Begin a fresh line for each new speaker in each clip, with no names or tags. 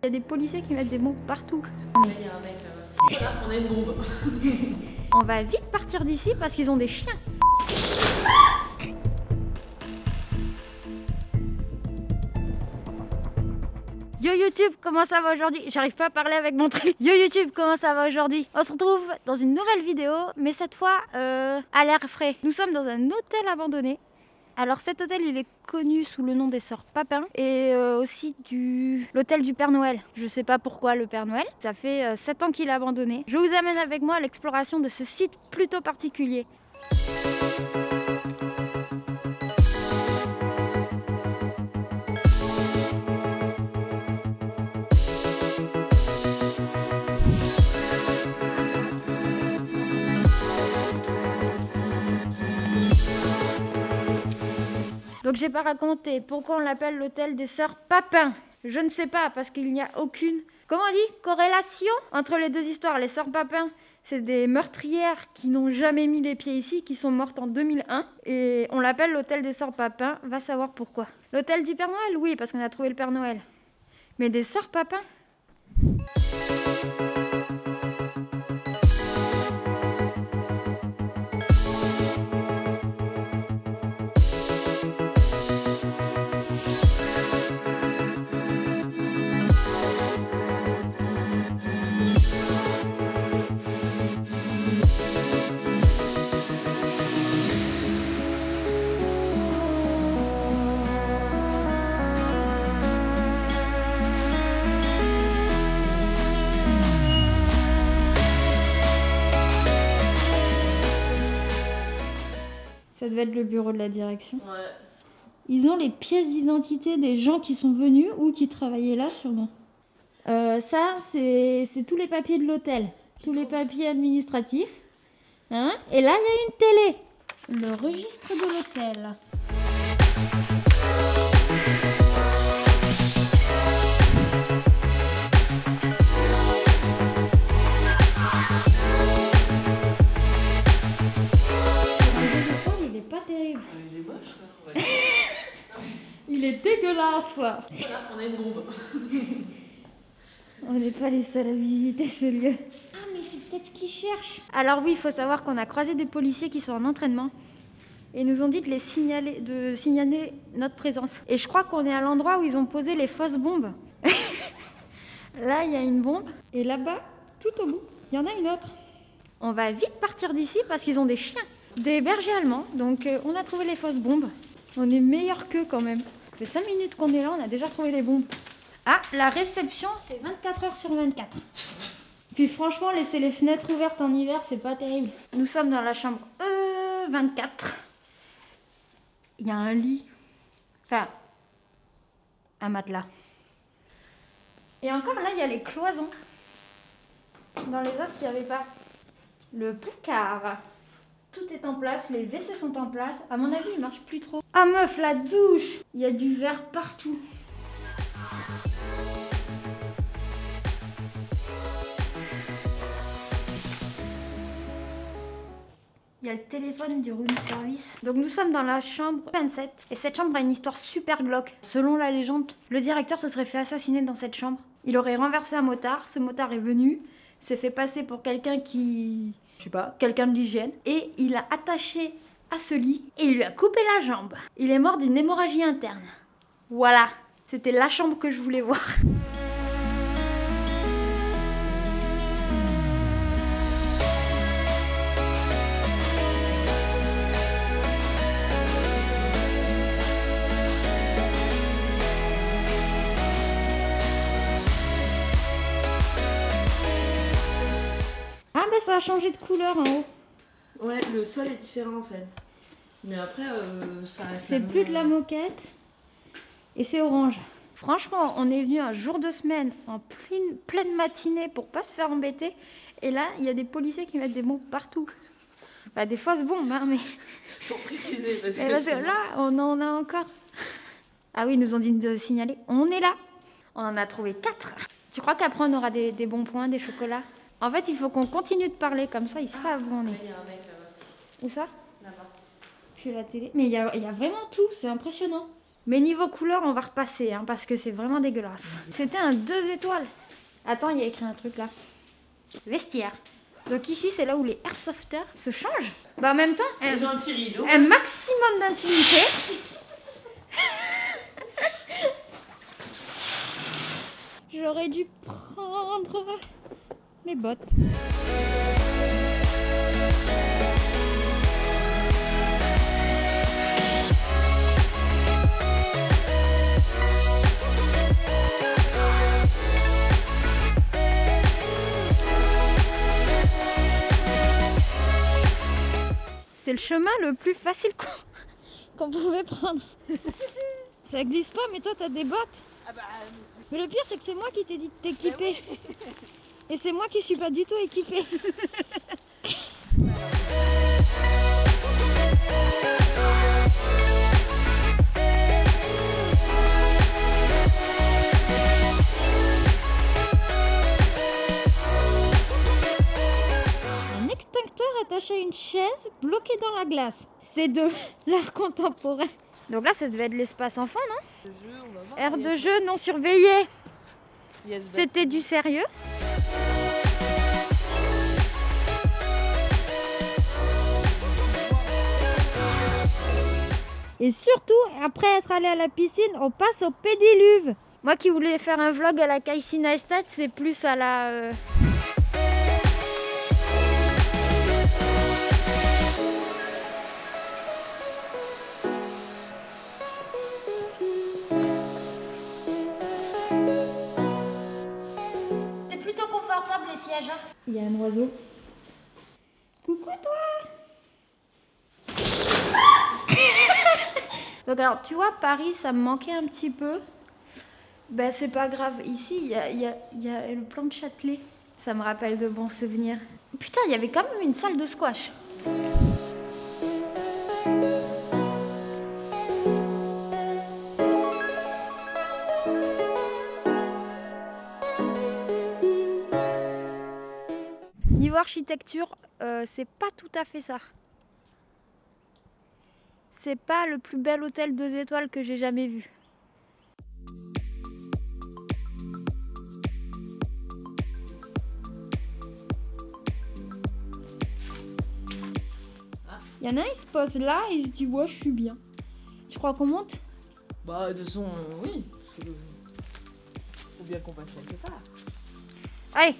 Il y a des policiers qui mettent des bombes partout.
Il y a un mec là-bas. Voilà, on a une bombe.
On va vite partir d'ici parce qu'ils ont des chiens. Yo YouTube, comment ça va aujourd'hui? J'arrive pas à parler avec mon truc. Yo YouTube, comment ça va aujourd'hui? On se retrouve dans une nouvelle vidéo, mais cette fois à l'air frais. Nous sommes dans un hôtel abandonné. Alors cet hôtel, il est connu sous le nom des Sœurs Papin et aussi l'hôtel du Père Noël. Je sais pas pourquoi le Père Noël. Ça fait 7 ans qu'il est abandonné. Je vous amène avec moi à l'exploration de ce site plutôt particulier. Donc j'ai pas raconté pourquoi on l'appelle l'hôtel des Sœurs Papin. Je ne sais pas, parce qu'il n'y a aucune, comment on dit, corrélation entre les deux histoires. Les Sœurs Papin, c'est des meurtrières qui n'ont jamais mis les pieds ici, qui sont mortes en 2001. Et on l'appelle l'hôtel des Sœurs Papin, va savoir pourquoi. L'hôtel du Père Noël, oui, parce qu'on a trouvé le Père Noël. Mais des Sœurs Papin? Ça devait être le bureau de la direction.
Ouais.
Ils ont les pièces d'identité des gens qui sont venus ou qui travaillaient là sûrement. Ça, c'est tous les papiers de l'hôtel. Tous les papiers administratifs. Hein? Et là, il y a une télé. Le registre de l'hôtel. Il est pas terrible.
Il est moche quoi. Ouais.
Il est dégueulasse.
Voilà, on a une bombe.
On n'est pas les seuls à visiter ce lieu. Ah, mais c'est peut-être ce qu'ils cherchent. Alors oui, il faut savoir qu'on a croisé des policiers qui sont en entraînement et nous ont dit de signaler notre présence. Et je crois qu'on est à l'endroit où ils ont posé les fausses bombes. Là, il y a une bombe et là-bas, tout au bout, il y en a une autre. On va vite partir d'ici parce qu'ils ont des chiens, des bergers allemands. Donc on a trouvé les fausses bombes. On est meilleurs qu'eux quand même. Ça fait 5 minutes qu'on est là, on a déjà trouvé les bombes. Ah, la réception, c'est 24 heures sur 24. Puis franchement, laisser les fenêtres ouvertes en hiver, c'est pas terrible. Nous sommes dans la chambre 24. Il y a un lit. Enfin, un matelas. Et encore là, il y a les cloisons. Dans les autres, il n'y avait pas. Le placard. Tout est en place, les WC sont en place. À mon avis, il marche plus trop. Ah meuf, la douche! Il y a du verre partout. Il y a le téléphone du room service. Donc nous sommes dans la chambre 27. Et cette chambre a une histoire super glauque. Selon la légende, le directeur se serait fait assassiner dans cette chambre. Il aurait renversé un motard. Ce motard est venu, s'est fait passer pour quelqu'un qui... je sais pas, quelqu'un de l'hygiène. Et il a attaché à ce lit et il lui a coupé la jambe. Il est mort d'une hémorragie interne. Voilà, c'était la chambre que je voulais voir. Ah bah ça a changé de couleur en haut.
Ouais, le sol est différent en fait. Mais après, ça reste.
C'est plus de la moquette et c'est orange. Franchement, on est venu un jour de semaine en pleine matinée pour pas se faire embêter. Et là, il y a des policiers qui mettent des bombes partout. Bah, des fausses bombes, hein, mais.
Pour préciser, parce
Parce que là, on en a encore. Ah oui, ils nous ont dit de signaler. On est là. On en a trouvé 4. Tu crois qu'après, on aura des bons points, des chocolats? En fait, il faut qu'on continue de parler, comme ça, ils savent où on est.
Il y a un mec là-bas.
Où ça?
Là-bas.
Puis la télé. Mais il y a vraiment tout, c'est impressionnant. Mais niveau couleur, on va repasser, hein, parce que c'est vraiment dégueulasse. C'était un 2 étoiles. Attends, il y a écrit un truc là. Vestiaire. Donc ici, c'est là où les airsofters se changent. Bah en même temps,
Ils ont un petit rideau.
un maximum d'intimité. J'aurais dû prendre mes bottes. C'est le chemin le plus facile qu'on pouvait prendre. Ça glisse pas, mais toi t'as des bottes.
Ah bah,
Mais le pire c'est que c'est moi qui t'ai dit de t'équiper. Et c'est moi qui suis pas du tout équipée. Un extincteur attaché à une chaise bloqué dans la glace. C'est de l'art contemporain. Donc là ça devait être l'espace enfant, non? Aire de jeu non surveillée. C'était du sérieux. Et surtout, après être allé à la piscine, on passe au pédiluve. Moi qui voulais faire un vlog à la Casey Neistat, c'est plus à la... C'est plutôt confortable les sièges. Il y a un oiseau. Coucou toi. Donc alors, tu vois, Paris, ça me manquait un petit peu. Ben, c'est pas grave. Ici, il y a le plan de Châtelet. Ça me rappelle de bons souvenirs. Putain, il y avait quand même une salle de squash. Niveau architecture, c'est pas tout à fait ça. C'est pas le plus bel hôtel 2 étoiles que j'ai jamais vu. Il y en a un, il se pose là et il se dit ouais, je suis bien. Tu crois qu'on monte?
bah, de toute façon, oui. Parce que faut bien qu'on passe quelque part.
Allez.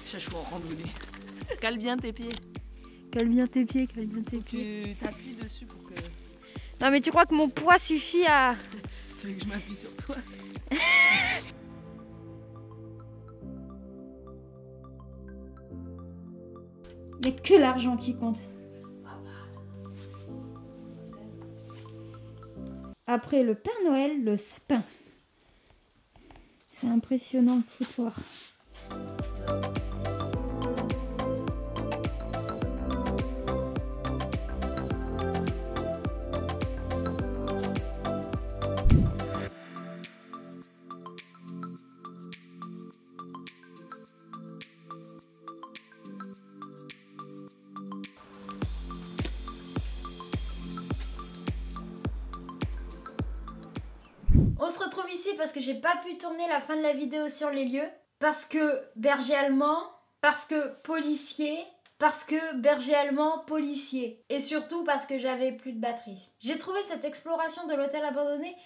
Cherche-moi en randonnée. Cale bien tes pieds.
Cale bien tes pieds, cale bien tes pieds.
Tu t'appuies dessus pour que...
Non mais tu crois que mon poids suffit à...
Tu veux que je m'appuie sur toi?
Il n'y a que l'argent qui compte. Après le Père Noël, le sapin. C'est impressionnant le foutoir. On se retrouve ici parce que j'ai pas pu tourner la fin de la vidéo sur les lieux. Parce que berger allemand, parce que policier, parce que berger allemand, policier. Et surtout parce que j'avais plus de batterie. J'ai trouvé cette exploration de l'hôtel abandonné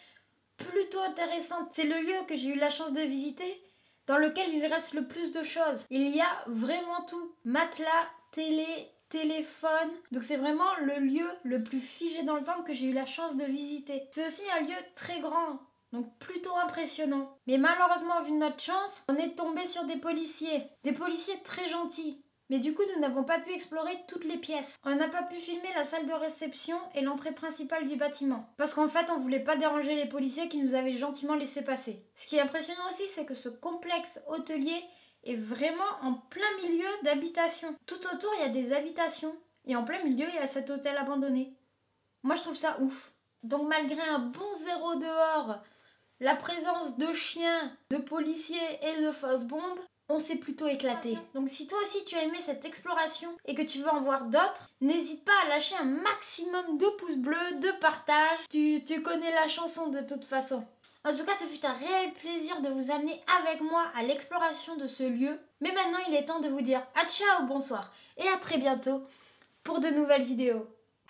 plutôt intéressante. C'est le lieu que j'ai eu la chance de visiter dans lequel il reste le plus de choses. Il y a vraiment tout. Matelas, télé, téléphone. Donc c'est vraiment le lieu le plus figé dans le temps que j'ai eu la chance de visiter. C'est aussi un lieu très grand. Donc plutôt impressionnant. Mais malheureusement, vu notre chance, on est tombé sur des policiers. Des policiers très gentils. Mais du coup, nous n'avons pas pu explorer toutes les pièces. On n'a pas pu filmer la salle de réception et l'entrée principale du bâtiment. Parce qu'en fait, on voulait pas déranger les policiers qui nous avaient gentiment laissé passer. Ce qui est impressionnant aussi, c'est que ce complexe hôtelier est vraiment en plein milieu d'habitations. Tout autour, il y a des habitations. Et en plein milieu, il y a cet hôtel abandonné. Moi, je trouve ça ouf. Donc malgré un bon zéro dehors, la présence de chiens, de policiers et de fausses bombes, on s'est plutôt éclaté. Donc si toi aussi tu as aimé cette exploration et que tu veux en voir d'autres, n'hésite pas à lâcher un maximum de pouces bleus, de partage. Tu connais la chanson de toute façon. En tout cas, ce fut un réel plaisir de vous amener avec moi à l'exploration de ce lieu. Mais maintenant, il est temps de vous dire à ciao, bonsoir et à très bientôt pour de nouvelles vidéos.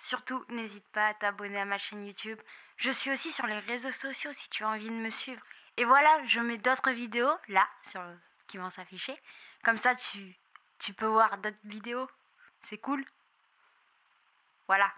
Surtout, n'hésite pas à t'abonner à ma chaîne YouTube. Je suis aussi sur les réseaux sociaux si tu as envie de me suivre. Et voilà, je mets d'autres vidéos là qui vont s'afficher. Comme ça, tu peux voir d'autres vidéos. C'est cool. Voilà.